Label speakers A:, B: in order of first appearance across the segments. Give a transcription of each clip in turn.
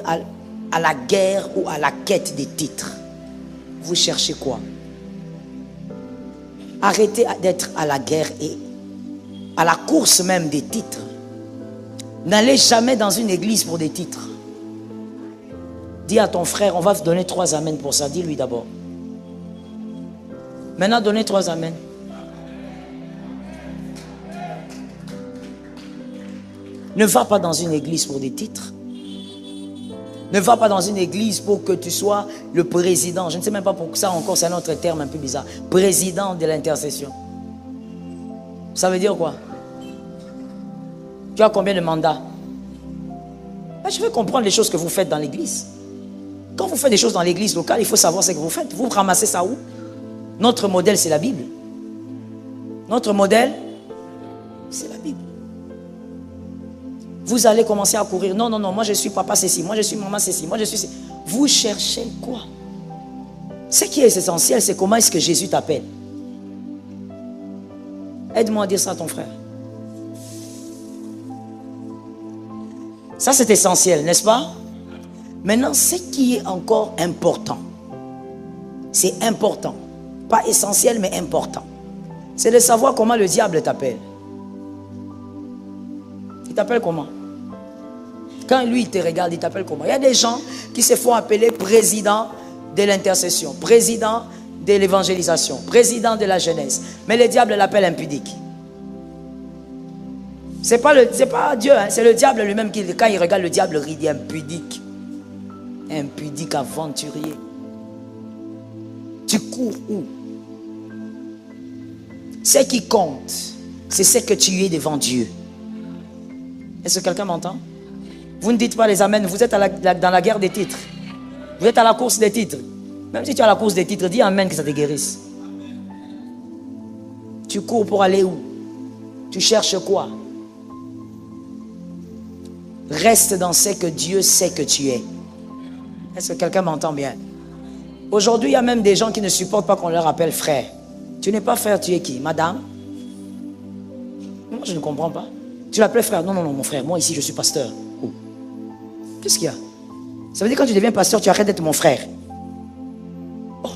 A: à, à la guerre ou à la quête des titres. Vous cherchez quoi? Arrêtez d'être à la guerre et à la course même des titres. N'allez jamais dans une église pour des titres. Dis à ton frère, on va te donner 3 amens pour ça. Dis-lui d'abord. Maintenant, donnez 3 amens. Ne va pas dans une église pour des titres. Ne va pas dans une église pour que tu sois le président. Je ne sais même pas pour ça encore, c'est un autre terme un peu bizarre. Président de l'intercession. Ça veut dire quoi? Tu as combien de mandats? Je veux comprendre les choses que vous faites dans l'église. Quand vous faites des choses dans l'église locale, il faut savoir ce que vous faites. Vous ramassez ça où? Notre modèle, c'est la Bible. Notre modèle, c'est la Bible. Vous allez commencer à courir. Non, non, non, moi je suis papa ceci, moi je suis maman ceci, moi je suis ceci. Vous cherchez quoi? Ce qui est essentiel, c'est comment est-ce que Jésus t'appelle. Aide-moi à dire ça à ton frère. Ça c'est essentiel, n'est-ce pas? Maintenant, ce qui est encore important, c'est important, pas essentiel mais important, c'est de savoir comment le diable t'appelle. Il t'appelle comment? Quand lui il te regarde, il t'appelle comment? Il y a des gens qui se font appeler président de l'intercession, président de l'évangélisation, président de la jeunesse, mais le diable l'appelle impudique. C'est pas Dieu, hein, c'est le diable lui-même qui, quand il regarde le diable, il dit impudique. Impudique aventurier. Tu cours où? Ce qui compte, c'est ce que tu es devant Dieu. Est-ce que quelqu'un m'entend? Vous ne dites pas les amens, vous êtes dans la guerre des titres. Vous êtes à la course des titres. Même si tu es à la course des titres, dis amen que ça te guérisse. Tu cours pour aller où? Tu cherches quoi? Reste dans ce que Dieu sait que tu es. Est-ce que quelqu'un m'entend bien? Aujourd'hui, il y a même des gens qui ne supportent pas qu'on leur appelle frère. Tu n'es pas frère, tu es qui? Madame? Moi, je ne comprends pas. Tu l'appelles frère? Non, non, non, mon frère. Moi, ici, je suis pasteur. Oh. Qu'est-ce qu'il y a? Ça veut dire que quand tu deviens pasteur, tu arrêtes d'être mon frère. Oh,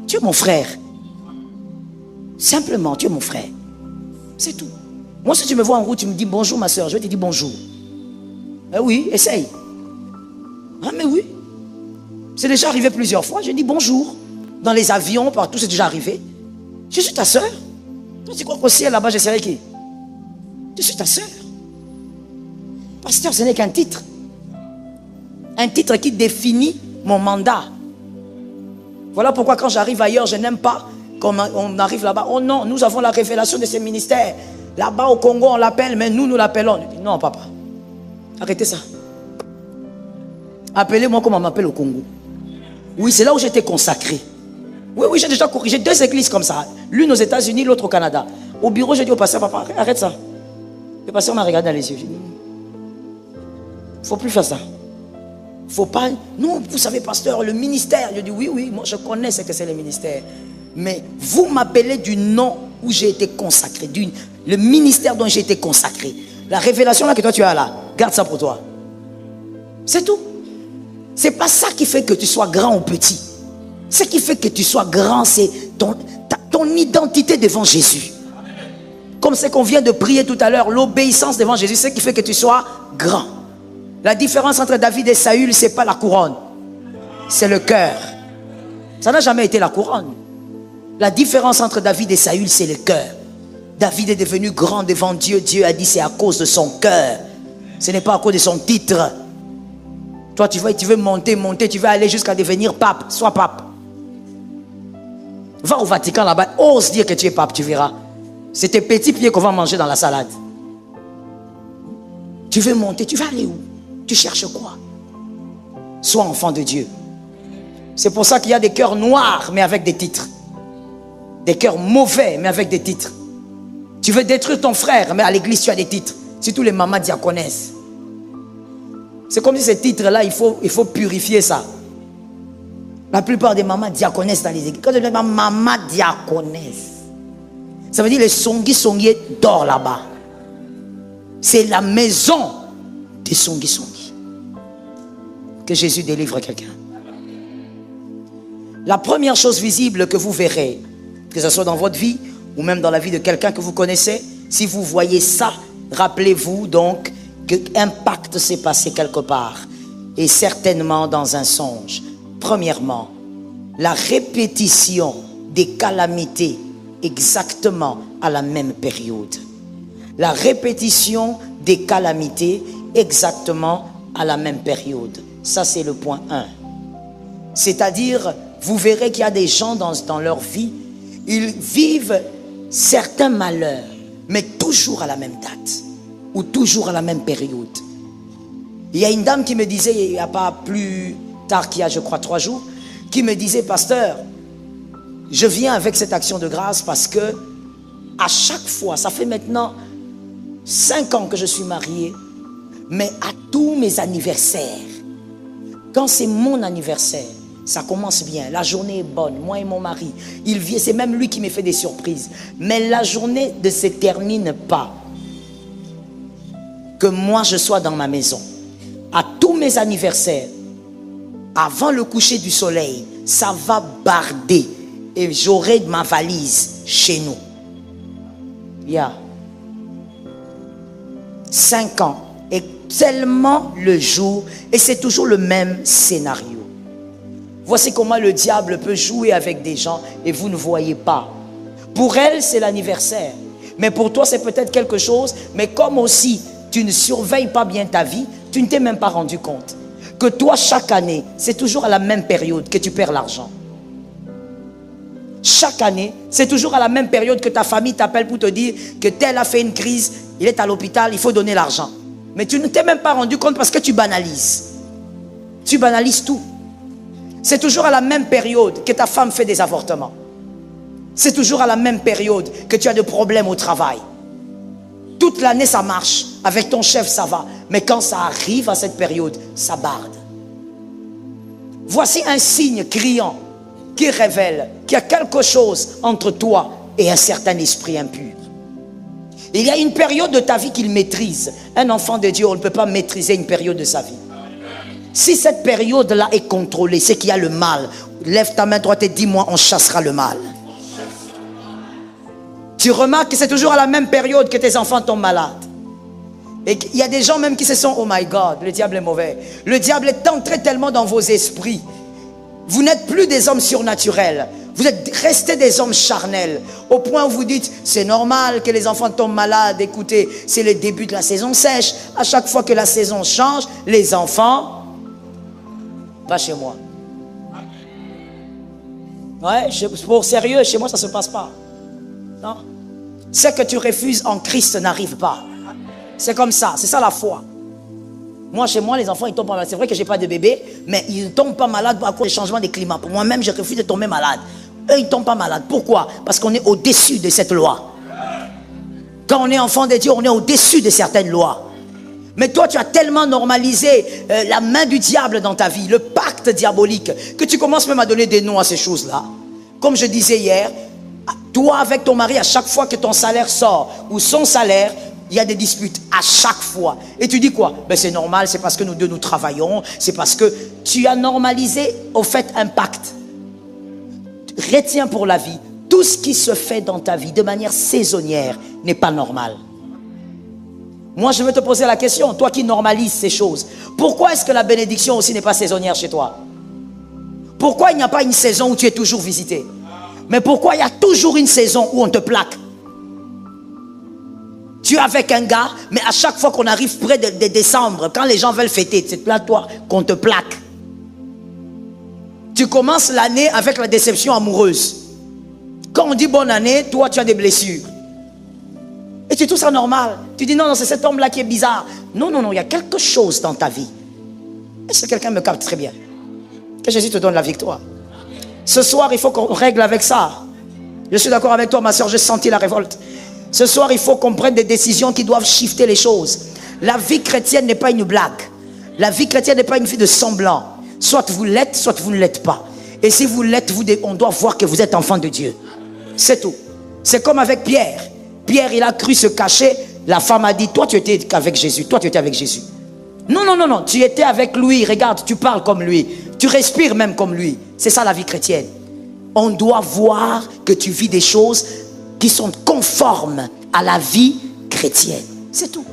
A: tu es mon frère. Simplement, tu es mon frère. C'est tout. Moi, si tu me vois en route, tu me dis bonjour, ma soeur. Je vais te dire bonjour. Ben oui, essaye. Ah, mais oui. C'est déjà arrivé plusieurs fois. Je dis bonjour. Dans les avions, partout, c'est déjà arrivé. Je suis ta soeur. Toi, tu crois qu'au ciel, là-bas, je serai qui? Je suis ta soeur. Pasteur, ce n'est qu'un titre. Un titre qui définit mon mandat. Voilà pourquoi quand j'arrive ailleurs, je n'aime pas quand on arrive là-bas. Oh non, nous avons la révélation de ces ministères. Là-bas au Congo, on l'appelle, mais nous l'appelons. Je dis, non, papa. Arrêtez ça. Appelez-moi comme on m'appelle au Congo. Oui, c'est là où j'étais consacré. Oui, oui, j'ai déjà corrigé 2 églises comme ça. L'une aux États-Unis, l'autre au Canada. Au bureau, j'ai dit au pasteur, papa, arrête ça. Le pasteur m'a regardé dans les yeux. J'ai dit, il ne faut plus faire ça. Il ne faut pas. Non, vous savez, pasteur, le ministère. Je dis, oui, oui, moi je connais ce que c'est le ministère. Mais vous m'appelez du nom où j'ai été consacré. Le ministère dont j'ai été consacré. La révélation là que toi tu as là, garde ça pour toi. C'est tout. C'est pas ça qui fait que tu sois grand ou petit. Ce qui fait que tu sois grand, c'est ton identité devant Jésus. Comme ce qu'on vient de prier tout à l'heure, l'obéissance devant Jésus, c'est ce qui fait que tu sois grand. La différence entre David et Saül, c'est pas la couronne, c'est le cœur. Ça n'a jamais été la couronne. La différence entre David et Saül, c'est le cœur. David est devenu grand devant Dieu. Dieu a dit c'est à cause de son cœur. Ce n'est pas à cause de son titre. Toi, tu veux monter, tu veux aller jusqu'à devenir pape. Sois pape. Va au Vatican là-bas, ose dire que tu es pape, tu verras. C'est tes petits pieds qu'on va manger dans la salade. Tu veux monter, tu vas aller où? Tu cherches quoi? Sois enfant de Dieu. C'est pour ça qu'il y a des cœurs noirs, mais avec des titres. Des cœurs mauvais, mais avec des titres. Tu veux détruire ton frère, mais à l'église, tu as des titres. Surtout les mamans diaconesses. C'est comme si ces titres-là, il faut purifier ça. La plupart des mamans diaconesses dans les églises. Quand je dis maman diaconesse, ça veut dire les songi dorment là-bas. C'est la maison des songi. que Jésus délivre quelqu'un. La première chose visible que vous verrez, que ce soit dans votre vie ou même dans la vie de quelqu'un que vous connaissez, si vous voyez ça, rappelez-vous donc qu'un pacte s'est passé quelque part, et certainement dans un songe. Premièrement, la répétition des calamités exactement à la même période. La répétition des calamités exactement à la même période. Ça, c'est le point 1. C'est-à-dire, vous verrez qu'il y a des gens dans leur vie, ils vivent certains malheurs, mais toujours à la même date ou toujours à la même période. Il y a une dame qui me disait, il n'y a pas plus tard qu'il y a, je crois, 3 jours, qui me disait, pasteur, je viens avec cette action de grâce parce que à chaque fois, ça fait maintenant 5 ans que je suis marié, mais à tous mes anniversaires, quand c'est mon anniversaire, ça commence bien, la journée est bonne, moi et mon mari, il vient, c'est même lui qui me fait des surprises, mais la journée ne se termine pas que moi je sois dans ma maison. À tous mes anniversaires, avant le coucher du soleil, ça va barder et j'aurai ma valise chez nous. Il y a 5 ans et tellement le jour, et c'est toujours le même scénario. Voici comment le diable peut jouer avec des gens et vous ne voyez pas. Pour elle, c'est l'anniversaire. Mais pour toi, c'est peut-être quelque chose. Mais comme aussi, tu ne surveilles pas bien ta vie, tu ne t'es même pas rendu compte que toi, chaque année, c'est toujours à la même période que tu perds l'argent. Chaque année, c'est toujours à la même période que ta famille t'appelle pour te dire que tel a fait une crise, il est à l'hôpital, il faut donner l'argent. Mais tu ne t'es même pas rendu compte parce que tu banalises. Tu banalises tout. C'est toujours à la même période que ta femme fait des avortements. C'est toujours à la même période que tu as des problèmes au travail. Toute l'année ça marche, avec ton chef ça va. Mais quand ça arrive à cette période, ça barde. Voici un signe criant qui révèle qu'il y a quelque chose entre toi et un certain esprit impur. Il y a une période de ta vie qu'il maîtrise. Un enfant de Dieu, on ne peut pas maîtriser une période de sa vie. Si cette période-là est contrôlée, c'est qu'il y a le mal. Lève ta main droite et dis-moi, on chassera le mal. Tu remarques que c'est toujours à la même période que tes enfants tombent malades. Et il y a des gens même qui se sont, oh my God, le diable est mauvais. Le diable est entré tellement dans vos esprits. Vous n'êtes plus des hommes surnaturels. Vous êtes restés des hommes charnels. Au point où vous dites, c'est normal que les enfants tombent malades. Écoutez, c'est le début de la saison sèche. À chaque fois que la saison change, les enfants... Pas chez moi. Ouais, pour sérieux, chez moi ça ne se passe pas. Non. Ce que tu refuses en Christ n'arrive pas. C'est comme ça, c'est ça la foi. Moi, chez moi, les enfants, ils tombent pas malades. C'est vrai que je n'ai pas de bébé, mais ils ne tombent pas malades à cause des changements des climats. Pour moi-même, je refuse de tomber malade. Eux, ils ne tombent pas malades. Pourquoi? Parce qu'on est au-dessus de cette loi. Quand on est enfant de Dieu, on est au-dessus de certaines lois. Mais toi, tu as tellement normalisé la main du diable dans ta vie, le pacte diabolique, que tu commences même à donner des noms à ces choses-là. Comme je disais hier, toi avec ton mari, à chaque fois que ton salaire sort, ou son salaire, il y a des disputes, à chaque fois. Et tu dis quoi? Ben c'est normal, c'est parce que nous deux nous travaillons, c'est parce que tu as normalisé au fait un pacte. Retiens pour la vie, tout ce qui se fait dans ta vie de manière saisonnière n'est pas normal. Moi, je veux te poser la question, toi qui normalises ces choses, pourquoi est-ce que la bénédiction aussi n'est pas saisonnière chez toi? Pourquoi il n'y a pas une saison où tu es toujours visité? Mais pourquoi il y a toujours une saison où on te plaque? Tu es avec un gars, mais à chaque fois qu'on arrive près de décembre, quand les gens veulent fêter, c'est là toi qu'on te plaque. Tu commences l'année avec la déception amoureuse. Quand on dit bonne année, toi tu as des blessures. Et tu trouves ça normal. Tu dis non, c'est cet homme-là qui est bizarre. Non, il y a quelque chose dans ta vie. Est-ce que quelqu'un me capte très bien? Que Jésus te donne la victoire. Ce soir, il faut qu'on règle avec ça. Je suis d'accord avec toi, ma soeur, j'ai senti la révolte. Ce soir, il faut qu'on prenne des décisions qui doivent shifter les choses. La vie chrétienne n'est pas une blague. La vie chrétienne n'est pas une vie de semblant. Soit vous l'êtes, soit vous ne l'êtes pas. Et si vous l'êtes, on doit voir que vous êtes enfant de Dieu. C'est tout. C'est comme avec Pierre. Pierre, il a cru se cacher. La femme a dit, toi tu étais avec Jésus. Toi tu étais avec Jésus. Non, non, non, non. Tu étais avec lui. Regarde, tu parles comme lui. Tu respires même comme lui. C'est ça la vie chrétienne. On doit voir que tu vis des choses qui sont conformes à la vie chrétienne. C'est tout.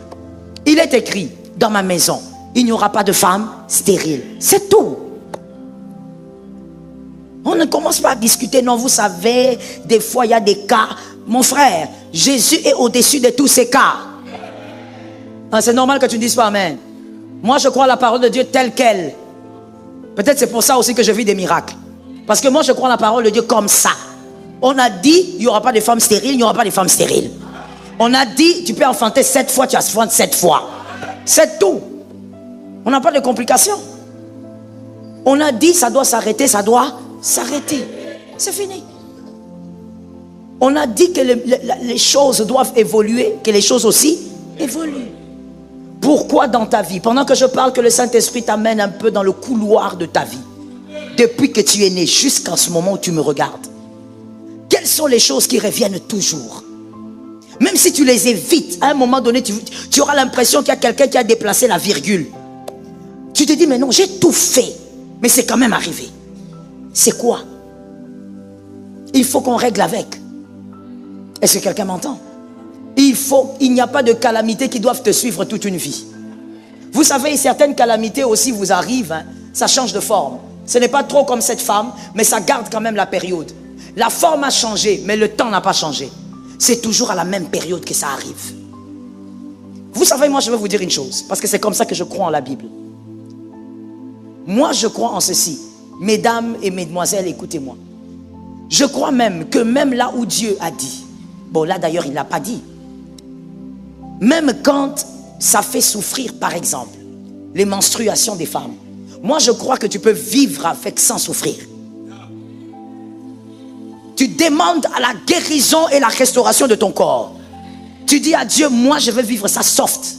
A: Il est écrit dans ma maison, il n'y aura pas de femme stérile. C'est tout. On ne commence pas à discuter. Non, vous savez, des fois il y a des cas. Mon frère, Jésus est au-dessus de tous ces cas. Ah, c'est normal que tu ne dises pas amen. Moi je crois à la parole de Dieu telle qu'elle. Peut-être c'est pour ça aussi que je vis des miracles. Parce que moi je crois à la parole de Dieu comme ça. On a dit, il n'y aura pas de femmes stériles, il n'y aura pas de femmes stériles. On a dit, tu peux enfanter 7 fois, tu enfantes 7 fois. C'est tout. On n'a pas de complications. On a dit, ça doit s'arrêter, ça doit s'arrêter. C'est fini. On a dit que les choses doivent évoluer, que les choses aussi évoluent. Pourquoi dans ta vie, pendant que je parle, que le Saint-Esprit t'amène un peu dans le couloir de ta vie, depuis que tu es né jusqu'à ce moment où tu me regardes, quelles sont les choses qui reviennent toujours? Même si tu les évites, à un moment donné, tu auras l'impression qu'il y a quelqu'un qui a déplacé la virgule. Tu te dis, mais non, j'ai tout fait, mais c'est quand même arrivé. C'est quoi? Il faut qu'on règle avec. Est-ce que quelqu'un m'entend? Il n'y a pas de calamités qui doivent te suivre toute une vie. Vous savez, certaines calamités aussi vous arrivent, hein, ça change de forme. Ce n'est pas trop comme cette femme, mais ça garde quand même la période. La forme a changé, mais le temps n'a pas changé. C'est toujours à la même période que ça arrive. Vous savez, moi je vais vous dire une chose, parce que c'est comme ça que je crois en la Bible. Moi je crois en ceci. Mesdames et mesdemoiselles, écoutez-moi. Je crois même que même là où Dieu a dit, bon là d'ailleurs il ne l'a pas dit, même quand ça fait souffrir par exemple les menstruations des femmes, moi je crois que tu peux vivre avec sans souffrir. Tu demandes à la guérison et la restauration de ton corps. Tu dis à Dieu, moi je veux vivre ça soft.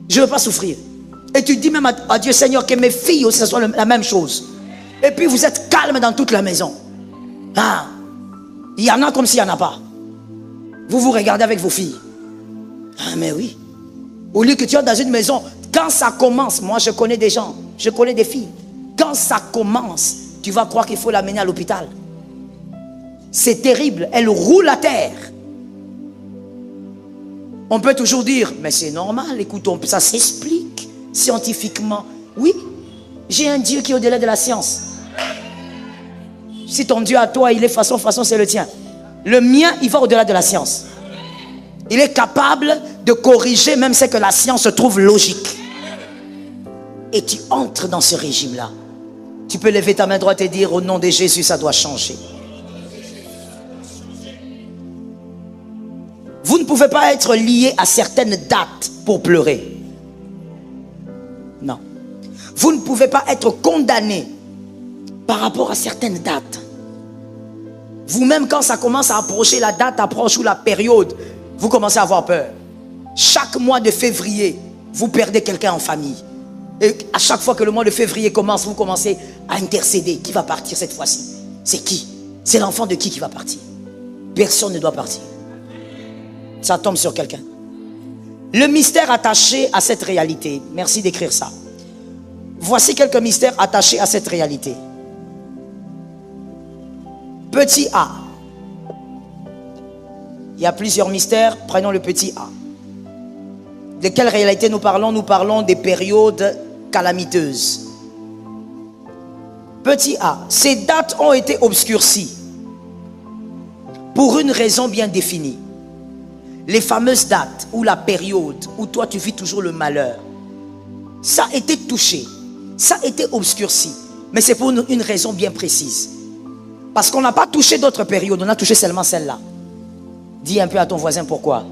A: Je ne veux pas souffrir. Et tu dis même à Dieu, Seigneur, que mes filles aussi, ce soit la même chose. Et puis vous êtes calme dans toute la maison. Ah, il y en a comme s'il n'y en a pas. Vous vous regardez avec vos filles. Ah mais oui. Au lieu que tu es dans une maison, quand ça commence, moi je connais des gens, je connais des filles. Quand ça commence, tu vas croire qu'il faut l'amener à l'hôpital. C'est terrible, elle roule à terre. On peut toujours dire, mais c'est normal, écoutons, ça s'explique scientifiquement. Oui, j'ai un Dieu qui est au-delà de la science. Si ton Dieu à toi, il est façon, c'est le tien. Le mien, il va au-delà de la science. Il est capable de corriger même ce que la science trouve logique. Et tu entres dans ce régime-là. Tu peux lever ta main droite et dire, au nom de Jésus, ça doit changer. Vous ne pouvez pas être lié à certaines dates pour pleurer. Non. Vous ne pouvez pas être condamné par rapport à certaines dates. Vous-même, quand ça commence à approcher, la date approche ou la période, vous commencez à avoir peur. Chaque mois de février, vous perdez quelqu'un en famille. Et à chaque fois que le mois de février commence, vous commencez à intercéder. Qui va partir cette fois-ci? C'est qui? C'est l'enfant de qui va partir? Personne ne doit partir. Ça tombe sur quelqu'un. Le mystère attaché à cette réalité. Merci d'écrire ça. Voici quelques mystères attachés à cette réalité. Petit a. Il y a plusieurs mystères. Prenons le petit a. De quelle réalité nous parlons? Nous parlons des périodes calamiteuses. Petit a. Ces dates ont été obscurcies pour une raison bien définie. Les fameuses dates ou la période où toi tu vis toujours le malheur, ça a été touché, ça a été obscurci, mais c'est pour une raison bien précise. Parce qu'on n'a pas touché d'autres périodes, on a touché seulement celle-là. Dis un peu à ton voisin pourquoi.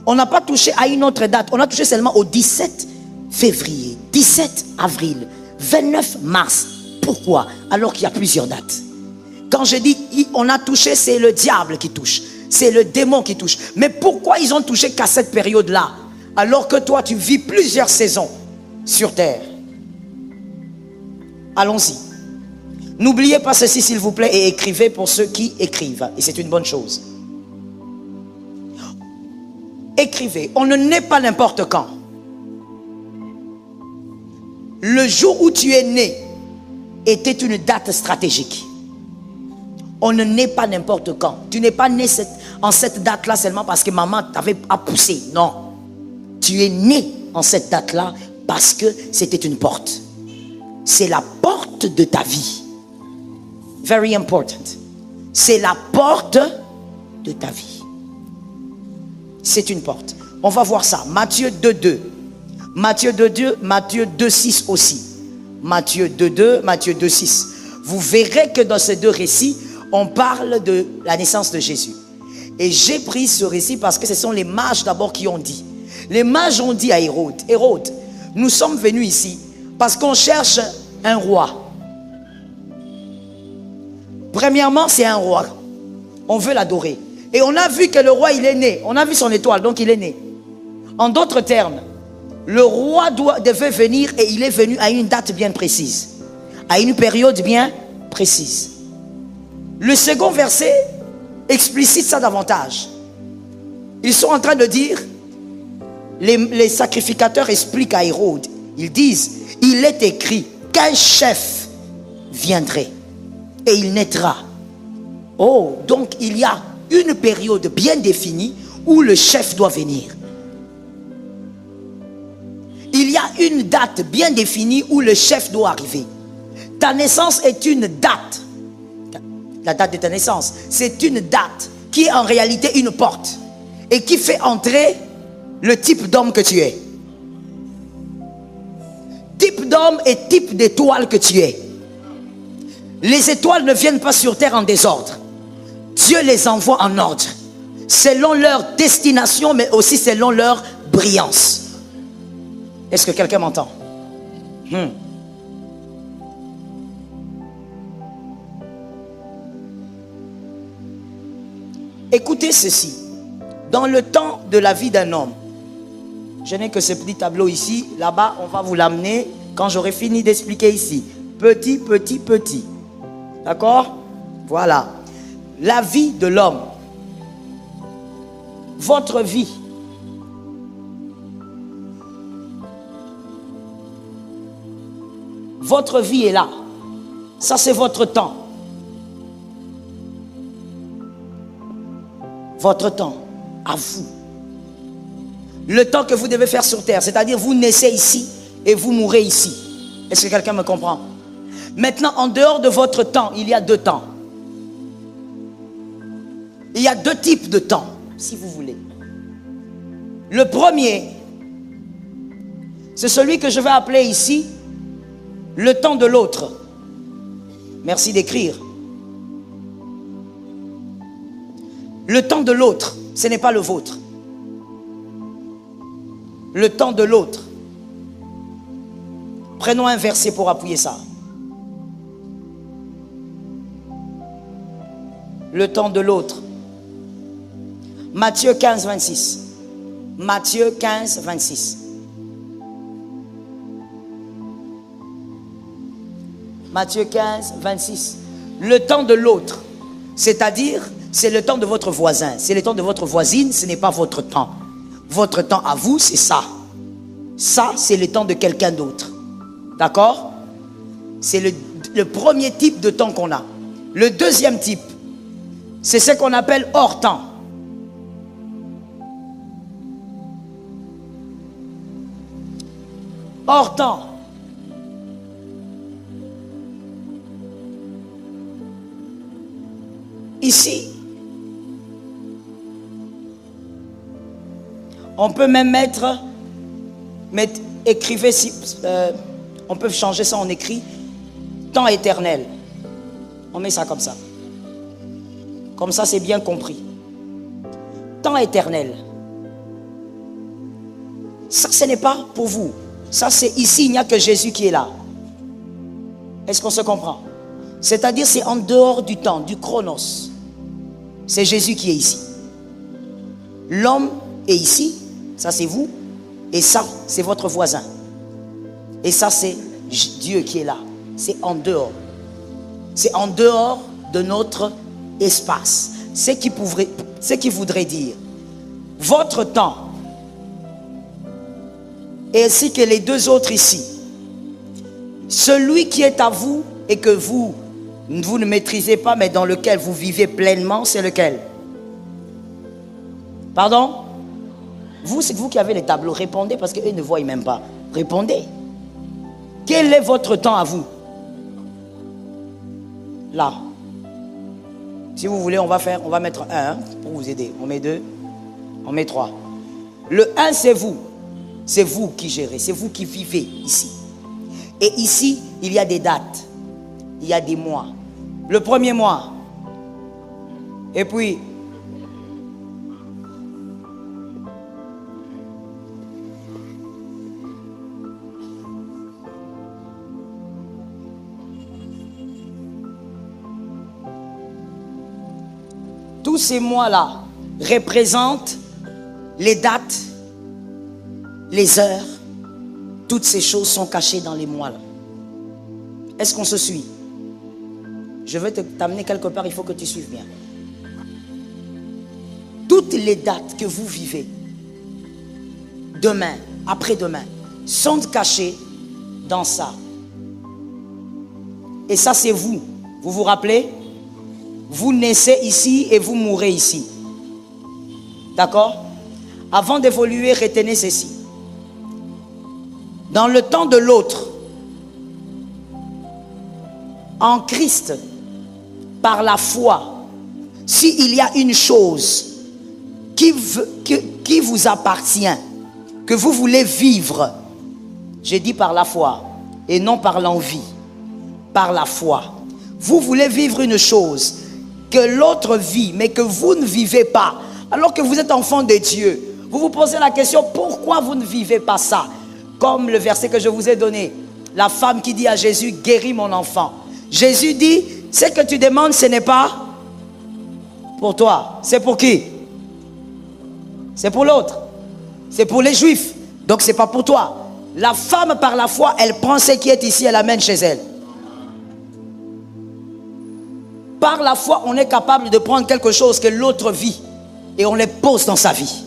A: On n'a pas touché à une autre date, on a touché seulement au 17 février, 17 avril, 29 mars. Pourquoi? Alors qu'il y a plusieurs dates. Quand je dis on a touché, c'est le diable qui touche. C'est le démon qui touche. Mais pourquoi ils ont touché qu'à cette période-là? Alors que toi, tu vis plusieurs saisons sur terre. Allons-y. N'oubliez pas ceci, s'il vous plaît, et écrivez pour ceux qui écrivent. Et c'est une bonne chose. Écrivez. On ne naît pas n'importe quand. Le jour où tu es né était une date stratégique. On ne naît pas n'importe quand. Tu n'es pas né en cette date-là seulement parce que maman t'avait poussé. Non. Tu es né en cette date-là parce que c'était une porte. C'est la porte de ta vie. Very important. C'est la porte de ta vie. C'est une porte. On va voir ça. Matthieu 2:2. Matthieu 2:2, Matthieu 2:6 aussi. Matthieu 2:2, Matthieu 2:6. Vous verrez que dans ces deux récits, on parle de la naissance de Jésus. Et j'ai pris ce récit parce que ce sont les mages d'abord qui ont dit. Les mages ont dit à Hérode, Hérode, nous sommes venus ici parce qu'on cherche un roi. Premièrement, c'est un roi. On veut l'adorer. Et on a vu que le roi, il est né. On a vu son étoile, donc il est né. En d'autres termes, le roi devait venir et il est venu à une date bien précise. À une période bien précise. Le second verset explicite ça davantage. Ils sont en train de dire, les sacrificateurs expliquent à Hérode, ils disent, il est écrit qu'un chef viendrait et il naîtra. Oh, donc il y a une période bien définie où le chef doit venir. Il y a une date bien définie où le chef doit arriver. Ta naissance est une date. La date de ta naissance, c'est une date qui est en réalité une porte et qui fait entrer le type d'homme que tu es. Type d'homme et type d'étoile que tu es. Les étoiles ne viennent pas sur terre en désordre. Dieu les envoie en ordre, selon leur destination, mais aussi selon leur brillance. Est-ce que quelqu'un m'entend? Écoutez ceci. Dans le temps de la vie d'un homme, je n'ai que ce petit tableau ici. Là-bas, on va vous l'amener quand j'aurai fini d'expliquer ici. Petit, petit, petit. D'accord? Voilà. La vie de l'homme. Votre vie. Votre vie est là. Ça, c'est votre temps. Votre temps, à vous. Le temps que vous devez faire sur terre, c'est-à-dire vous naissez ici et vous mourrez ici. Est-ce que quelqu'un me comprend? Maintenant, en dehors de votre temps, il y a deux temps. Il y a deux types de temps, si vous voulez. Le premier, c'est celui que je vais appeler ici le temps de l'autre. Merci d'écrire. Le temps de l'autre, ce n'est pas le vôtre. Le temps de l'autre. Prenons un verset pour appuyer ça. Le temps de l'autre. Matthieu 15, 26. Matthieu 15, 26. Matthieu 15, 26. Le temps de l'autre, c'est-à-dire, c'est le temps de votre voisin, c'est le temps de votre voisine, ce n'est pas votre temps. Votre temps à vous, c'est ça. Ça, c'est le temps de quelqu'un d'autre. D'accord? C'est le premier type de temps qu'on a. Le deuxième type, c'est ce qu'on appelle hors temps. Hors temps. Ici, on peut même mettre écrivez si, on peut changer ça, on écrit temps éternel. On met ça comme ça. Comme ça, c'est bien compris. Temps éternel. Ça, ce n'est pas pour vous. Ça, c'est ici, il n'y a que Jésus qui est là. Est-ce qu'on se comprend? C'est-à-dire, c'est en dehors du temps, du chronos. C'est Jésus qui est ici. L'homme est ici, ça c'est vous, et ça c'est votre voisin. Et ça c'est Dieu qui est là. C'est en dehors. C'est en dehors de notre espace. Ce qui voudrait dire, votre temps, et ainsi que les deux autres ici, Celui qui est à vous et que vous ne maîtrisez pas, mais dans lequel vous vivez pleinement, c'est lequel? Pardon? Vous, c'est vous qui avez les tableaux. Répondez parce qu'eux ne voient même pas. Répondez. Quel est votre temps à vous? Là. Si vous voulez, on va mettre 1 pour vous aider. On met 2, on met 3. Le 1, c'est vous. C'est vous qui gérez, c'est vous qui vivez ici. Et ici, il y a des dates. Il y a des mois. Le premier mois. Et puis, tous ces mois-là représentent les dates, les heures. Toutes ces choses sont cachées dans les mois-là. Est-ce qu'on se suit? Je vais t'amener quelque part, il faut que tu suives bien. Toutes les dates que vous vivez, demain, après-demain, sont cachées dans ça. Et ça, c'est vous. Vous vous rappelez? Vous naissez ici et vous mourrez ici. D'accord? Avant d'évoluer, retenez ceci. Dans le temps de l'autre, en Christ, par la foi, s'il y a une chose qui vous appartient, que vous voulez vivre, j'ai dit par la foi et non par l'envie, par la foi. Vous voulez vivre une chose que l'autre vit, mais que vous ne vivez pas, alors que vous êtes enfant de Dieu. Vous vous posez la question, pourquoi vous ne vivez pas ça? Comme le verset que je vous ai donné, la femme qui dit à Jésus, guéris mon enfant. Jésus dit, ce que tu demandes, ce n'est pas pour toi. C'est pour qui? C'est pour l'autre. C'est pour les Juifs. Donc ce n'est pas pour toi. La femme, par la foi, elle prend ce qui est ici, elle l'amène chez elle. Par la foi, on est capable de prendre quelque chose que l'autre vit et on les pose dans sa vie.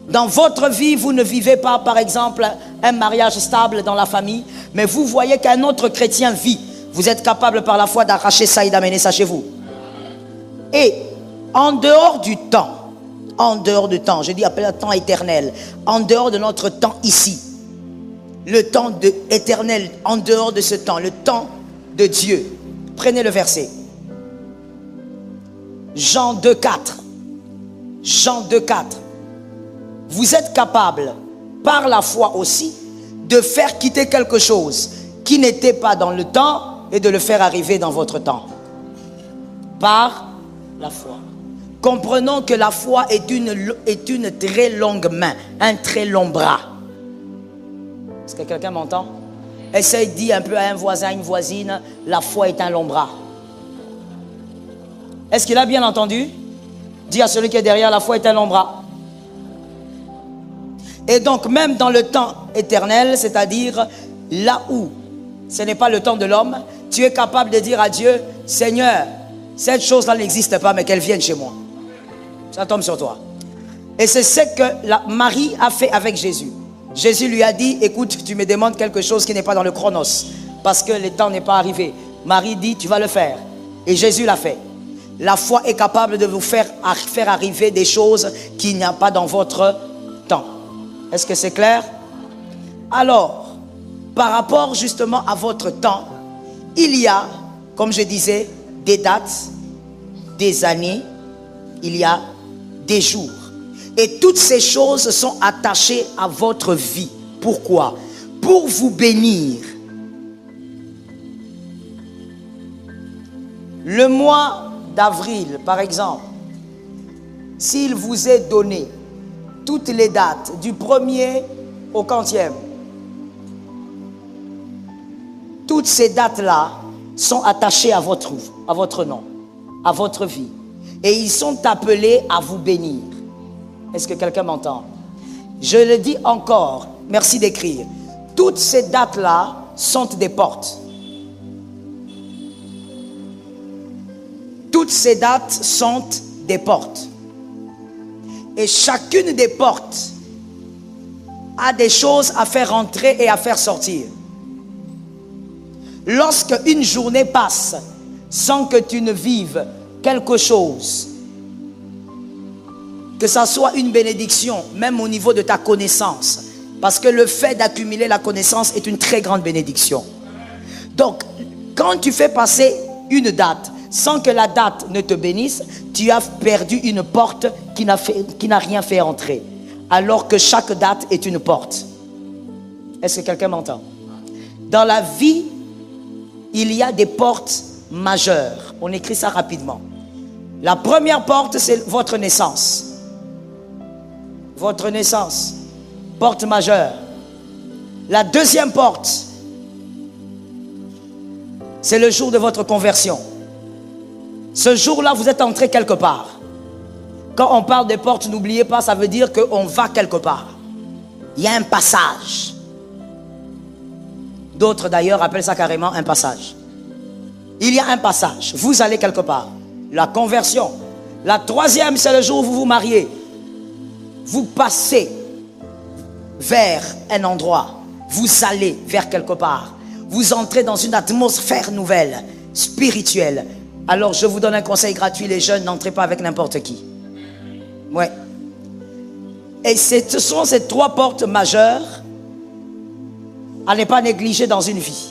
A: Dans votre vie, vous ne vivez pas, par exemple, un mariage stable dans la famille, mais vous voyez qu'un autre chrétien vit. Vous êtes capable par la foi d'arracher ça et d'amener ça chez vous. Et en dehors du temps, je dis appelé le temps éternel, en dehors de notre temps ici, le temps éternel, en dehors de ce temps, le temps de Dieu. Prenez le verset. Jean 2,4. Jean 2,4. Vous êtes capable, par la foi aussi, de faire quitter quelque chose qui n'était pas dans le temps et de le faire arriver dans votre temps. Par la foi. Comprenons que la foi est une très longue main, un très long bras. Est-ce que quelqu'un m'entend? Essaye de dire un peu à un voisin, une voisine, la foi est un long bras. Est-ce qu'il a bien entendu? Dis à celui qui est derrière, la foi est un long bras. Et donc même dans le temps éternel, c'est-à-dire là où ce n'est pas le temps de l'homme, tu es capable de dire à Dieu, Seigneur, cette chose-là n'existe pas, mais qu'elle vienne chez moi. Ça tombe sur toi. Et c'est ce que Marie a fait avec Jésus. Jésus lui a dit, écoute, tu me demandes quelque chose qui n'est pas dans le chronos, parce que le temps n'est pas arrivé. Marie dit, tu vas le faire. Et Jésus l'a fait. La foi est capable de vous faire arriver des choses qu'il n'y a pas dans votre temps. Est-ce que c'est clair? Alors, par rapport justement à votre temps, il y a, comme je disais, des dates, des années, il y a des jours. Et toutes ces choses sont attachées à votre vie. Pourquoi? Pour vous bénir. Le mois d'avril, par exemple, s'il vous est donné toutes les dates du 1er au 40e, toutes ces dates-là sont attachées à votre nom, à votre vie. Et ils sont appelés à vous bénir. Est-ce que quelqu'un m'entend? Je le dis encore, merci d'écrire. Toutes ces dates-là sont des portes. Toutes ces dates sont des portes. Et chacune des portes a des choses à faire entrer et à faire sortir. Lorsque une journée passe sans que tu ne vives quelque chose, que ça soit une bénédiction, même au niveau de ta connaissance, parce que le fait d'accumuler la connaissance est une très grande bénédiction. Donc, quand tu fais passer une date sans que la date ne te bénisse, tu as perdu une porte qui n'a rien fait entrer. Alors que chaque date est une porte. Est-ce que quelqu'un m'entend? Dans la vie, il y a des portes majeures. On écrit ça rapidement. La première porte, c'est votre naissance. Votre naissance. Porte majeure. La deuxième porte, c'est le jour de votre conversion. Ce jour-là, vous êtes entré quelque part. Quand on parle des portes, n'oubliez pas, ça veut dire qu'on va quelque part. Il y a un passage. D'autres d'ailleurs appellent ça carrément un passage. Il y a un passage. Vous allez quelque part. La conversion. La troisième, c'est le jour où vous vous mariez. Vous passez vers un endroit. Vous allez vers quelque part. Vous entrez dans une atmosphère nouvelle, spirituelle. Alors je vous donne un conseil gratuit, les jeunes, n'entrez pas avec n'importe qui. Ouais. Et ce sont ces trois portes majeures à ne pas négliger dans une vie.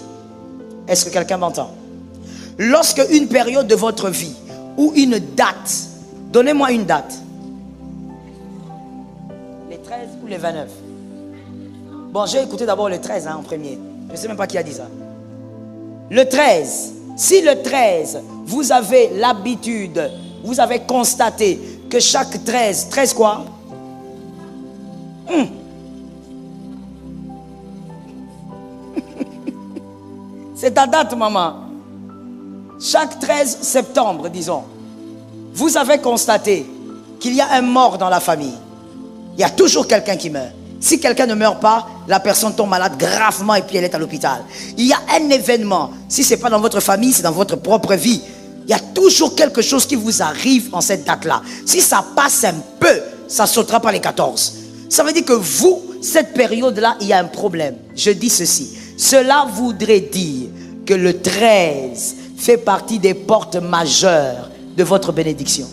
A: Est-ce que quelqu'un m'entend? Lorsque une période de votre vie ou une date, donnez-moi une date. Les 13 ou les 29? Bon, j'ai écouté d'abord le 13 en premier. Je ne sais même pas qui a dit ça. Le 13. Si le 13, vous avez l'habitude, vous avez constaté que chaque 13, 13 quoi? C'est ta date, maman. Chaque 13 septembre, disons, vous avez constaté qu'il y a un mort dans la famille. Il y a toujours quelqu'un qui meurt. Si quelqu'un ne meurt pas, la personne tombe malade gravement et puis elle est à l'hôpital. Il y a un événement. Si ce n'est pas dans votre famille, c'est dans votre propre vie. Il y a toujours quelque chose qui vous arrive en cette date-là. Si ça passe un peu, ça sautera par les 14. Ça veut dire que vous, cette période-là, il y a un problème. Je dis ceci. Cela voudrait dire que le 13 fait partie des portes majeures de votre bénédiction.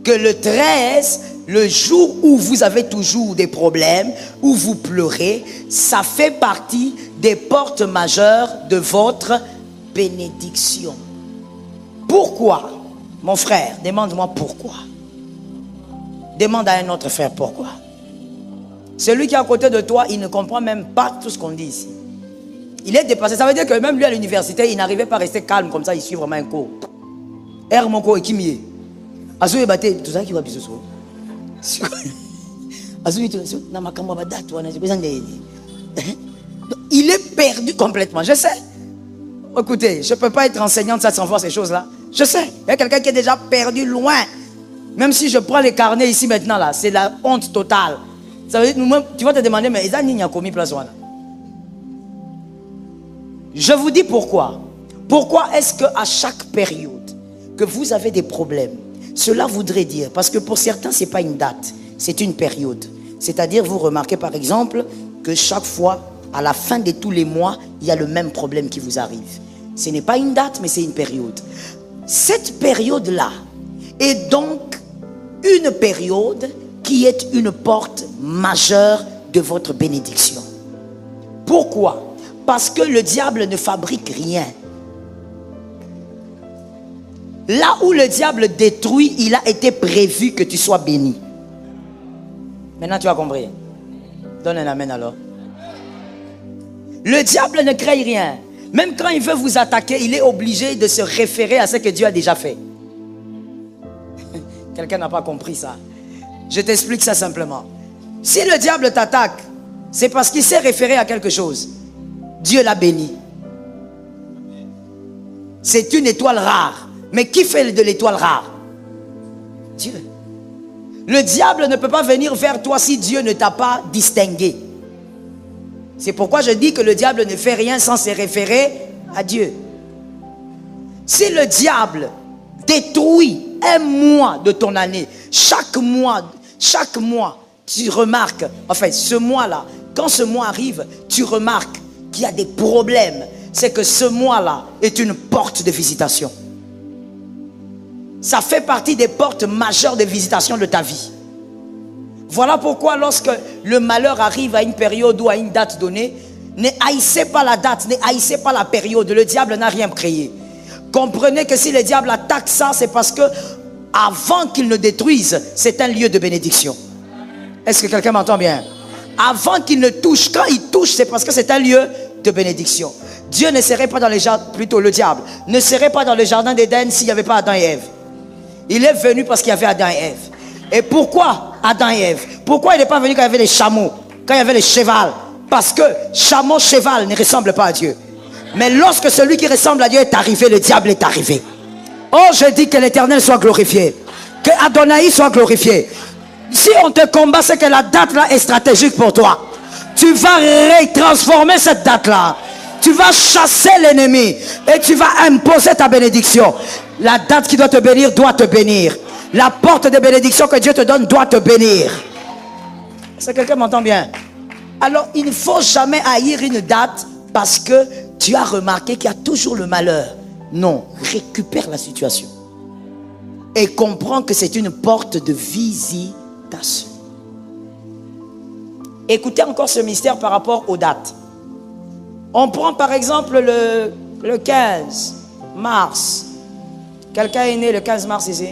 A: Que le 13, le jour où vous avez toujours des problèmes, où vous pleurez, ça fait partie des portes majeures de votre bénédiction. Pourquoi? Mon frère, demande-moi pourquoi. Demande à un autre frère pourquoi. Celui qui est à côté de toi, il ne comprend même pas tout ce qu'on dit ici. Il est dépassé. Ça veut dire que même lui à l'université, il n'arrivait pas à rester calme comme ça, il suit vraiment un cours. Hermoko et Kimie. Azou est battu, tout ça qui va bien ce soir. Azou est il est perdu complètement, je sais. Écoutez, je ne peux pas être enseignante sans voir ces choses-là. Je sais, il y a quelqu'un qui est déjà perdu loin. Même si je prends les carnets ici maintenant, là, c'est la honte totale. Ça veut dire, tu vas te demander, mais ils ont commis place. Je vous dis pourquoi. Pourquoi est-ce qu'à chaque période que vous avez des problèmes, cela voudrait dire, parce que pour certains, ce n'est pas une date, c'est une période. C'est-à-dire, vous remarquez par exemple que chaque fois, à la fin de tous les mois, il y a le même problème qui vous arrive. Ce n'est pas une date, mais c'est une période. Cette période-là est donc une période qui est une porte majeure de votre bénédiction. Pourquoi? Parce que le diable ne fabrique rien. Là où le diable détruit, il a été prévu que tu sois béni. Maintenant tu as compris. Donne un amen alors. Le diable ne crée rien. Même quand il veut vous attaquer, il est obligé de se référer à ce que Dieu a déjà fait. Quelqu'un n'a pas compris ça. Je t'explique ça simplement. Si le diable t'attaque, c'est parce qu'il s'est référé à quelque chose. Dieu l'a béni. C'est une étoile rare. Mais qui fait de l'étoile rare? Dieu. Le diable ne peut pas venir vers toi si Dieu ne t'a pas distingué. C'est pourquoi je dis que le diable ne fait rien sans se référer à Dieu. Si le diable détruit un mois de ton année, chaque mois, tu remarques, en fait, ce mois-là, quand ce mois arrive, tu remarques qu'il y a des problèmes, c'est que ce mois-là est une porte de visitation. Ça fait partie des portes majeures de visitation de ta vie. Voilà pourquoi lorsque le malheur arrive à une période ou à une date donnée, ne haïssez pas la date, ne haïssez pas la période. Le diable n'a rien créé. Comprenez que si le diable attaque ça, c'est parce que avant qu'il ne détruise, c'est un lieu de bénédiction. Est-ce que quelqu'un m'entend bien? Avant qu'il ne touche, quand il touche, c'est parce que c'est un lieu de bénédiction. Dieu ne serait pas dans les jardins, plutôt le diable, ne serait pas dans le jardin d'Éden s'il n'y avait pas Adam et Ève. Il est venu parce qu'il y avait Adam et Ève. Et pourquoi Adam et Ève? Pourquoi il n'est pas venu quand il y avait les chameaux, quand il y avait les chevals? Parce que chameau, cheval ne ressemble pas à Dieu. Mais lorsque celui qui ressemble à Dieu est arrivé, le diable est arrivé. Oh, je dis que l'Éternel soit glorifié. Que Adonai soit glorifié. Si on te combat, c'est que la date là est stratégique pour toi. Tu vas transformer cette date là. Tu vas chasser l'ennemi et tu vas imposer ta bénédiction. La date qui doit te bénir doit te bénir. La porte de bénédiction que Dieu te donne doit te bénir. Est-ce que quelqu'un m'entend bien? Alors il ne faut jamais haïr une date parce que tu as remarqué qu'il y a toujours le malheur. Non, récupère la situation et comprends que c'est une porte de visitation. Écoutez encore ce mystère par rapport aux dates. On prend par exemple le 15 mars. Quelqu'un est né le 15 mars ici?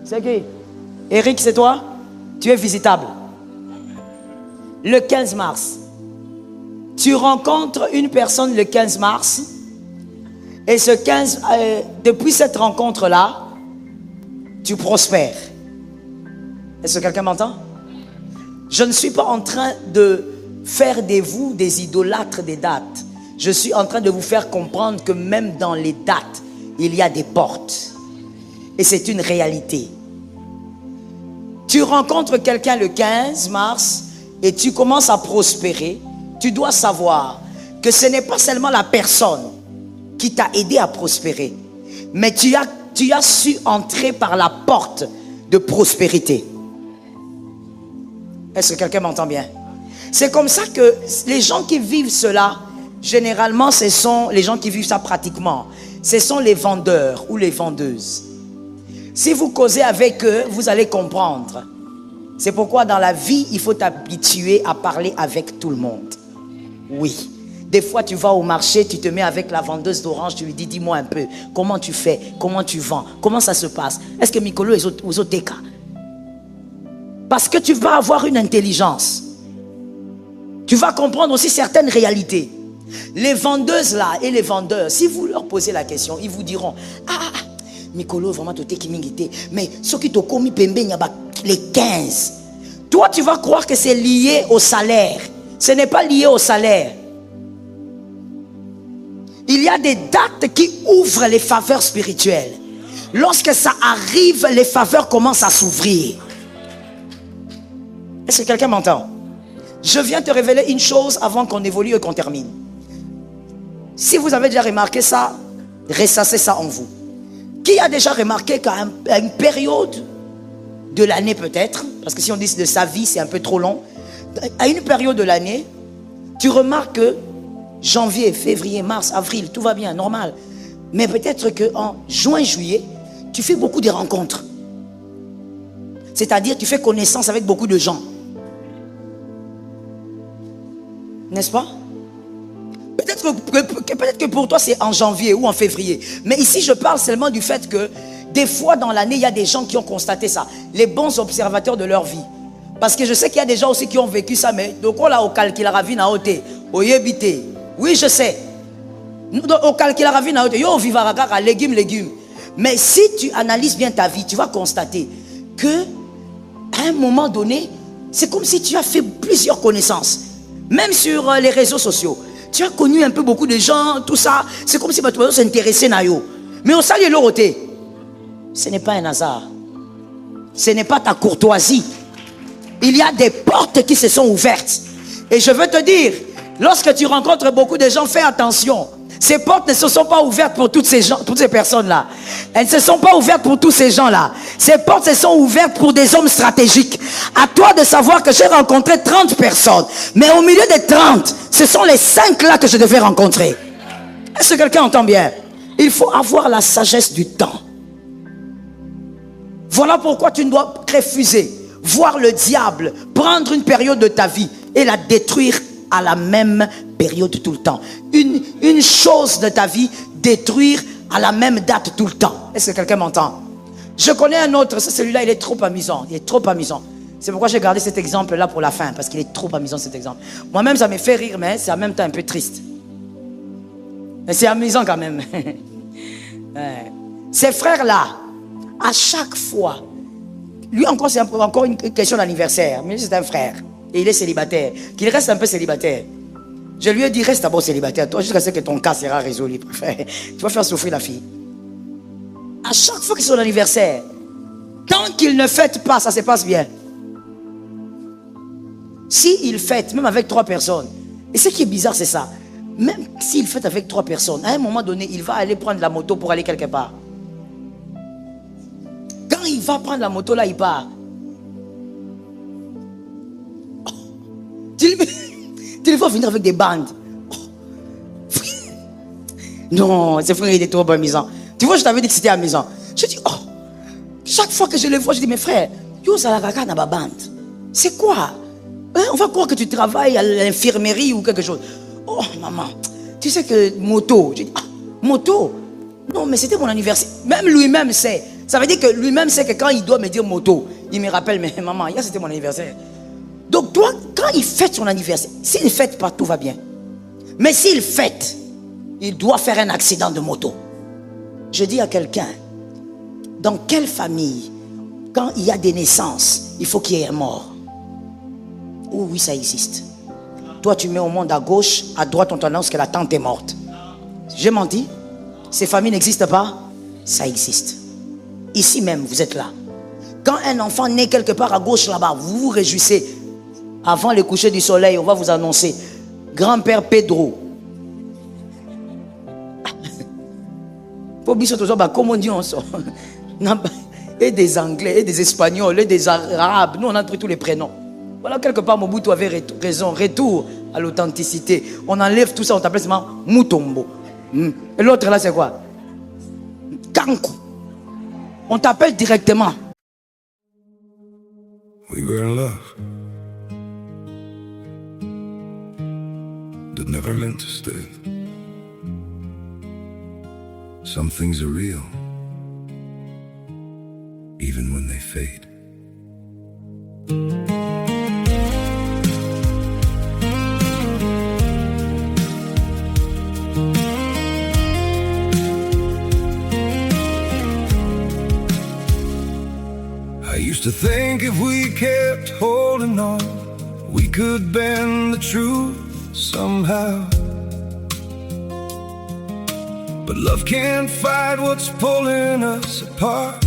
A: C'est qui? Eric, c'est toi? Tu es visitable. Le 15 mars. Tu rencontres une personne le 15 mars. Et ce 15, depuis cette rencontre-là, tu prospères. Est-ce que quelqu'un m'entend? Je ne suis pas en train de faire de vous des idolâtres des dates. Je suis en train de vous faire comprendre que même dans les dates, il y a des portes. Et c'est une réalité. Tu rencontres quelqu'un le 15 mars et tu commences à prospérer. Tu dois savoir que ce n'est pas seulement la personne qui t'a aidé à prospérer, mais tu as su entrer par la porte de prospérité. Est-ce que quelqu'un m'entend bien? C'est comme ça que les gens qui vivent cela, généralement, ce sont les gens qui vivent ça pratiquement. Ce sont les vendeurs ou les vendeuses. Si vous causez avec eux, vous allez comprendre. C'est pourquoi dans la vie, il faut t'habituer à parler avec tout le monde. Oui. Des fois, tu vas au marché, tu te mets avec la vendeuse d'orange, tu lui dis, dis-moi un peu, comment tu fais, comment tu vends, comment ça se passe? Est-ce que Mikolo est aux Teka? Parce que tu vas avoir une intelligence. Tu vas comprendre aussi certaines réalités. Les vendeuses là et les vendeurs, si vous leur posez la question, ils vous diront, ah, Mikolo, vraiment, tu t'es mingité. Mais ce qui t'a commis, les 15. Toi, tu vas croire que c'est lié au salaire. Ce n'est pas lié au salaire. Il y a des dates qui ouvrent les faveurs spirituelles. Lorsque ça arrive, les faveurs commencent à s'ouvrir. Est-ce que quelqu'un m'entend? Je viens te révéler une chose avant qu'on évolue et qu'on termine. Si vous avez déjà remarqué ça, ressassez ça en vous. Qui a déjà remarqué qu'à une période de l'année peut-être, parce que si on dit de sa vie, c'est un peu trop long, à une période de l'année, tu remarques que janvier, février, mars, avril, tout va bien, normal. Mais peut-être qu'en juin, juillet, tu fais beaucoup de rencontres. C'est-à-dire, tu fais connaissance avec beaucoup de gens. N'est-ce pas? Peut-être que pour toi, c'est en janvier ou en février. Mais ici, je parle seulement du fait que des fois dans l'année, il y a des gens qui ont constaté ça. Les bons observateurs de leur vie. Parce que je sais qu'il y a des gens aussi qui ont vécu ça, mais donc on l'a au calcularavine à ôter, au yébité. Oui, je sais. Au calcularavine à ôter, yo vivaragara, légumes. Mais si tu analyses bien ta vie, tu vas constater que à un moment donné, c'est comme si tu as fait plusieurs connaissances. Même sur les réseaux sociaux. Tu as connu un peu beaucoup de gens, tout ça. C'est comme si tu s'intéressais à eux. Mais au salut l'oroté. Ce n'est pas un hasard. Ce n'est pas ta courtoisie. Il y a des portes qui se sont ouvertes. Et je veux te dire, lorsque tu rencontres beaucoup de gens, fais attention. Ces portes ne se sont pas ouvertes pour toutes ces personnes-là. Elles ne se sont pas ouvertes pour tous ces gens-là. Ces portes se sont ouvertes pour des hommes stratégiques. À toi de savoir que j'ai rencontré 30 personnes. Mais au milieu des 30, ce sont les 5 là que je devais rencontrer. Est-ce que quelqu'un entend bien? Il faut avoir la sagesse du temps. Voilà pourquoi tu ne dois refuser, voir le diable, prendre une période de ta vie et la détruire à la même période tout le temps. Une chose de ta vie, détruire à la même date tout le temps. Est-ce que quelqu'un m'entend? Je connais un autre, celui-là il est trop amusant. Il est trop amusant. C'est pourquoi j'ai gardé cet exemple-là pour la fin, parce qu'il est trop amusant cet exemple. Moi-même ça me fait rire, mais c'est en même temps un peu triste. Mais c'est amusant quand même. Ces frères-là, à chaque fois, lui encore c'est encore une question d'anniversaire, mais c'est un frère, et il est célibataire, qu'il reste un peu célibataire. Je lui ai dit, reste d'abord célibataire, toi, jusqu'à ce que ton cas sera résolu. Tu vas faire souffrir la fille. À chaque fois que c'est son anniversaire, tant qu'il ne fête pas, ça se passe bien. S'il fête, même avec 3 personnes, et ce qui est bizarre c'est ça, même s'il fête avec 3 personnes, à un moment donné, il va aller prendre la moto pour aller quelque part. Quand il va prendre la moto, là, il part. Oh, tu vas venir avec des bandes. Oh. Non, c'est frère, il est trop amusant. Tu vois, je t'avais dit que c'était amusant. Je dis, oh, chaque fois que je le vois, je dis, mes frères, yo, ça la caca dans ma bande. C'est quoi? Hein? On va croire que tu travailles à l'infirmerie ou quelque chose. Oh, maman, tu sais que moto. Je dis, ah, moto? Non, mais c'était mon anniversaire. Même lui-même sait. Ça veut dire que lui-même sait que quand il doit me dire moto, il me rappelle, mais maman, hier c'était mon anniversaire. Donc toi, quand il fête son anniversaire, s'il ne fête pas, tout va bien. Mais s'il fête, il doit faire un accident de moto. Je dis à quelqu'un, dans quelle famille, quand il y a des naissances, il faut qu'il y ait un mort? Oh oui, ça existe. Toi, tu mets au monde à gauche, à droite, on t'annonce que la tante est morte. J'ai menti? Ces familles n'existent pas? Ça existe. Ici même, vous êtes là. Quand un enfant naît quelque part à gauche là-bas, vous vous réjouissez. Avant le coucher du soleil, on va vous annoncer grand-père Pedro. Comment on dit on sort? Et des Anglais, et des Espagnols, et des Arabes. Nous, on a pris tous les prénoms. Voilà, quelque part, Mobutu avait raison. Retour à l'authenticité. On enlève tout ça, on t'appelle seulement Mutombo. Et l'autre là, c'est quoi? Kankou. On t'appelle directement.
B: We were in love that never meant to stay. Some things are real, even when they fade. I used to think if we kept holding on, we could bend the truth somehow. But love can't fight what's pulling us apart,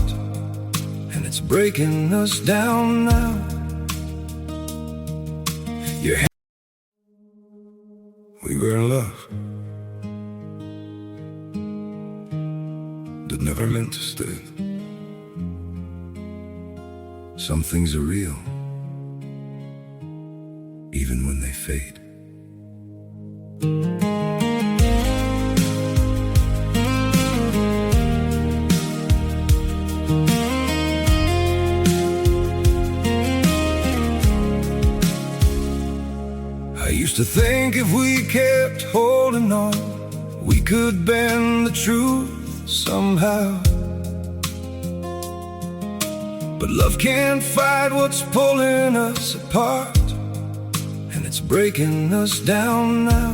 B: and it's breaking us down now. We were in love that never meant to stay. Some things are real, even when they fade. I used to think if we kept holding on, we could bend the truth somehow. But love can't fight what's pulling us apart, and it's breaking us down now.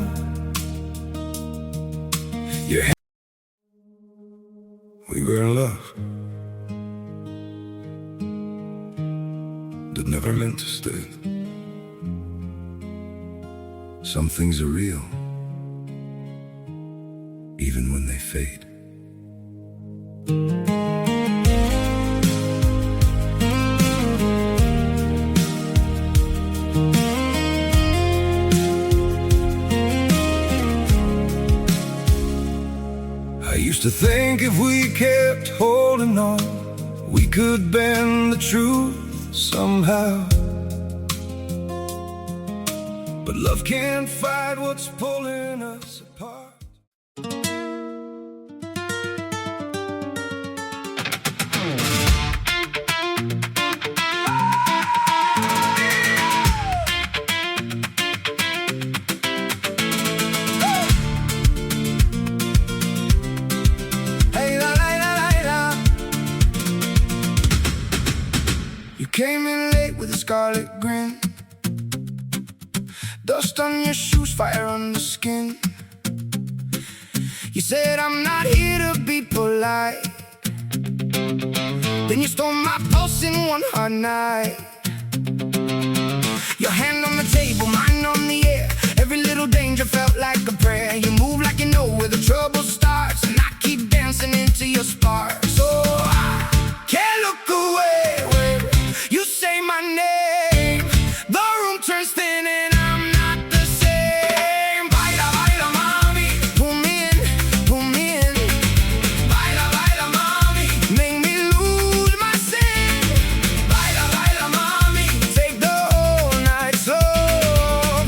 B: We were in love that never meant to stay. Some things are real, even when they fade. Used to think if we kept holding on, we could bend the truth somehow. But love can't fight what's pulling us apart. You came in late with a scarlet grin, dust on your shoes, fire on the skin. You said I'm not here to be polite, then you stole my pulse in one hard night. Your hand on the table, mine on the air. Every little danger felt like a prayer. You move like you know where the trouble starts, and I keep dancing into your spark. So I can't look away when you say my name. The room turns thin and I'm not the same. Baila, baila, mami, pull me in. Baila, baila, mami, make me lose my sin. Baila, baila, mami, take the whole night slow.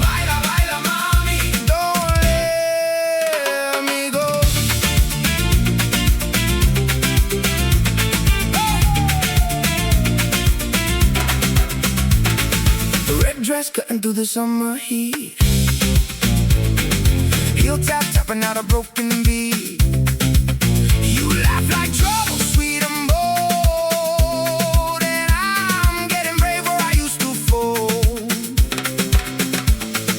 B: Baila, baila, mami, don't let me go. The red dress cutting through the summer heat, heel tap tapping out a broken beat. You laugh like trouble, sweet and bold, and I'm getting brave where I used to fold.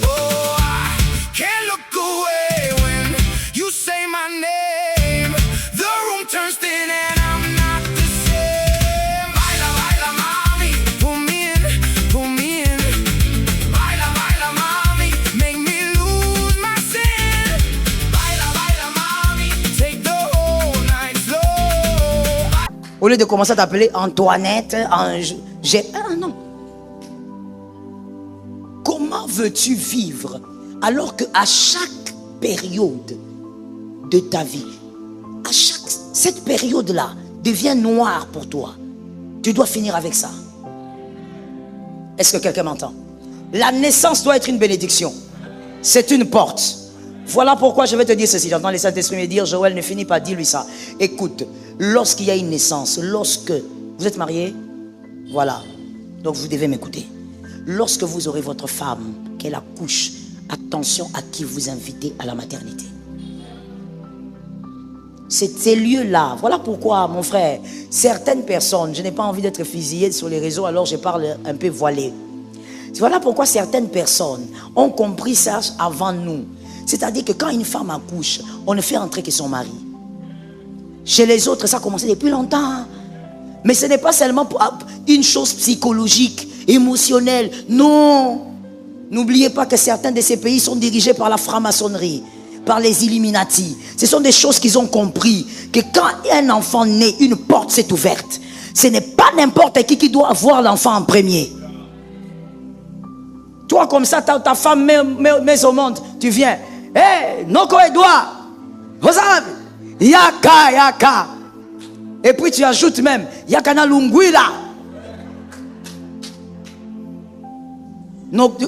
B: Oh, I can't look away when you say my name. The room turns thin and I'm not the same. Baila, baila, mami, pull me in. Baila, baila, mami, make me lose my sin. Baila, baila, mami, take the whole night slow.
A: Au lieu de commencer à t'appeler Antoinette, Ange, non. Comment veux-tu vivre alors que à chaque période de ta vie, cette période-là devient noire pour toi, tu dois finir avec ça? Est-ce que quelqu'un m'entend? La naissance doit être une bénédiction. C'est une porte. Voilà pourquoi je vais te dire ceci. J'entends les Saint-Esprit me dire, Joël, ne finis pas, dis-lui ça. Écoute, lorsqu'il y a une naissance, lorsque vous êtes marié, voilà, donc vous devez m'écouter. Lorsque vous aurez votre femme, qu'elle accouche, attention à qui vous invitez à la maternité. C'est ces lieux-là. Voilà pourquoi, mon frère, certaines personnes, je n'ai pas envie d'être fusillé sur les réseaux, alors je parle un peu voilé. Voilà pourquoi certaines personnes ont compris ça avant nous. C'est-à-dire que quand une femme accouche, on ne fait entrer que son mari. Chez les autres, ça a commencé depuis longtemps. Mais ce n'est pas seulement une chose psychologique, émotionnelle. Non. N'oubliez pas que certains de ces pays sont dirigés par la franc-maçonnerie, par les Illuminati. Ce sont des choses qu'ils ont compris. Que quand un enfant naît, une porte s'est ouverte. Ce n'est pas n'importe qui doit avoir l'enfant en premier. Toi comme ça, ta femme met au monde, tu viens. Hé, Noko Edouard, Rosabe, Yaka. Et puis tu ajoutes même, Yakana Lunguila.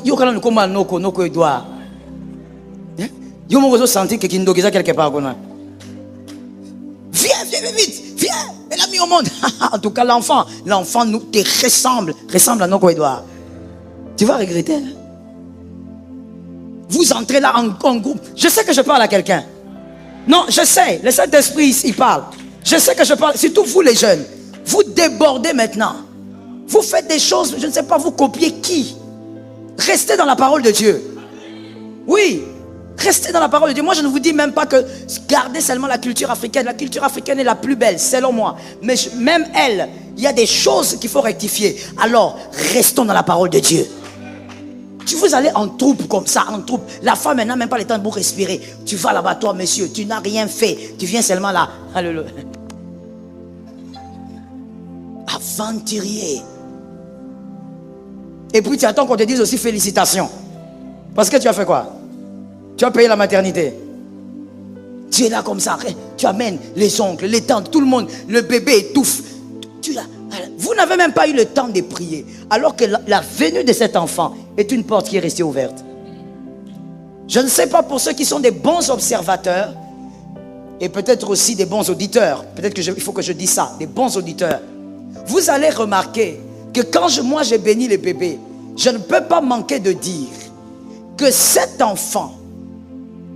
A: Yokana Nukoma Noko Edouard. Yo me ressens sentir que Kindogiza quelque part. Viens vite, viens. Elle a mis au monde. En tout cas, l'enfant nous te ressemble à Noko Edouard. Tu vas regretter. Hein? Vous entrez là en groupe. Je sais que je parle à quelqu'un. Non, je sais. Le Saint-Esprit, il parle. Je sais que je parle. Surtout vous les jeunes. Vous débordez maintenant. Vous faites des choses, je ne sais pas, vous copiez qui? Restez dans la parole de Dieu. Oui. Restez dans la parole de Dieu. Moi, je ne vous dis même pas que gardez seulement la culture africaine. La culture africaine est la plus belle, selon moi. Mais même elle, il y a des choses qu'il faut rectifier. Alors, restons dans la parole de Dieu. Tu vous allez en troupe comme ça, en troupe. La femme n'a même pas le temps pour respirer. Tu vas là-bas, toi, monsieur, tu n'as rien fait. Tu viens seulement là. Alléluia. Aventurier. Et puis tu attends qu'on te dise aussi félicitations. Parce que tu as fait quoi? Tu as payé la maternité. Tu es là comme ça, tu amènes les oncles, les tantes, tout le monde, le bébé étouffe. Vous n'avez même pas eu le temps de prier, alors que la venue de cet enfant est une porte qui est restée ouverte. Je ne sais pas pour ceux qui sont des bons observateurs, et peut-être aussi des bons auditeurs, peut-être qu'il faut que je dise ça, des bons auditeurs. Vous allez remarquer que quand moi j'ai béni les bébés, je ne peux pas manquer de dire que cet enfant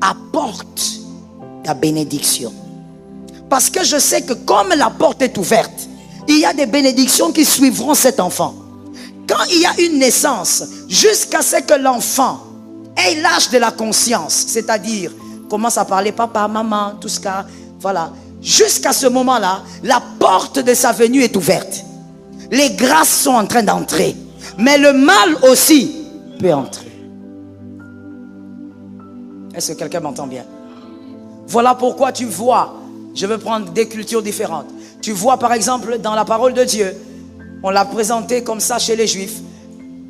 A: apporte la bénédiction. Parce que je sais que comme la porte est ouverte, il y a des bénédictions qui suivront cet enfant. Quand il y a une naissance, jusqu'à ce que l'enfant ait l'âge de la conscience, c'est-à-dire commence à parler papa, maman, tout ce cas, voilà. Jusqu'à ce moment-là, la porte de sa venue est ouverte. Les grâces sont en train d'entrer. Mais le mal aussi peut entrer. Est-ce que quelqu'un m'entend bien? Voilà pourquoi tu vois, je veux prendre des cultures différentes. Tu vois par exemple dans la parole de Dieu, on l'a présenté comme ça chez les Juifs.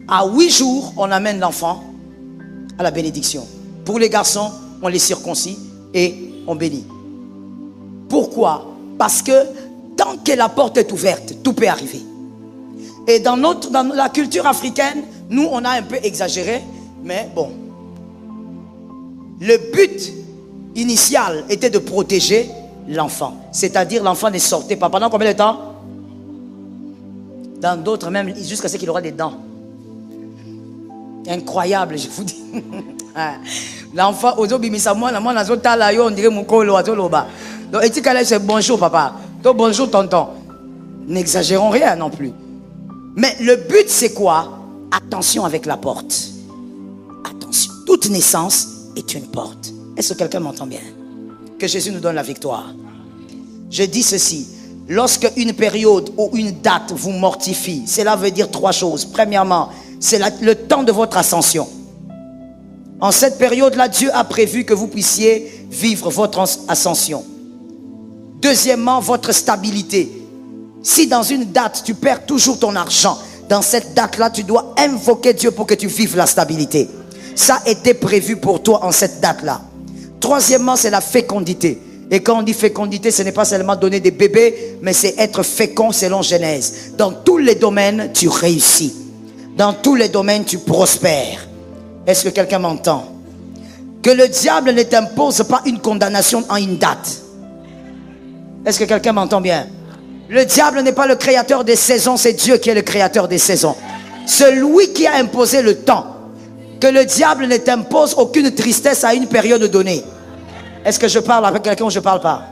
A: À 8 jours, on amène l'enfant à la bénédiction. Pour les garçons, on les circoncis et on bénit. Pourquoi? Parce que tant que la porte est ouverte, tout peut arriver. Et dans la culture africaine, nous, on a un peu exagéré, mais bon. Le but initial était de protéger l'enfant. C'est-à-dire, l'enfant ne sortait pas. Pendant combien de temps? Dans d'autres, même jusqu'à ce qu'il aura des dents. Incroyable, je vous dis. L'enfant, on dirait Mukolo, donc, c'est bonjour, papa. Donc, bonjour, tonton. N'exagérons rien non plus. Mais le but, c'est quoi? Attention avec la porte. Attention. Toute naissance est une porte. Est-ce que quelqu'un m'entend bien? Que Jésus nous donne la victoire. Je dis ceci. Lorsque une période ou une date vous mortifie, cela veut dire 3 choses. Premièrement, c'est le temps de votre ascension. En cette période-là, Dieu a prévu que vous puissiez vivre votre ascension. Deuxièmement, votre stabilité. Si dans une date, tu perds toujours ton argent, dans cette date-là, tu dois invoquer Dieu pour que tu vives la stabilité. Ça a été prévu pour toi en cette date-là. Troisièmement, c'est la fécondité. Et quand on dit fécondité, ce n'est pas seulement donner des bébés, mais c'est être fécond selon Genèse. Dans tous les domaines, tu réussis. Dans tous les domaines, tu prospères. Est-ce que quelqu'un m'entend? Que le diable ne t'impose pas une condamnation en une date. Est-ce que quelqu'un m'entend bien? Le diable n'est pas le créateur des saisons, c'est Dieu qui est le créateur des saisons. Celui qui a imposé le temps. Que le diable ne t'impose aucune tristesse à une période donnée. Est-ce que je parle avec quelqu'un ou je ne parle pas?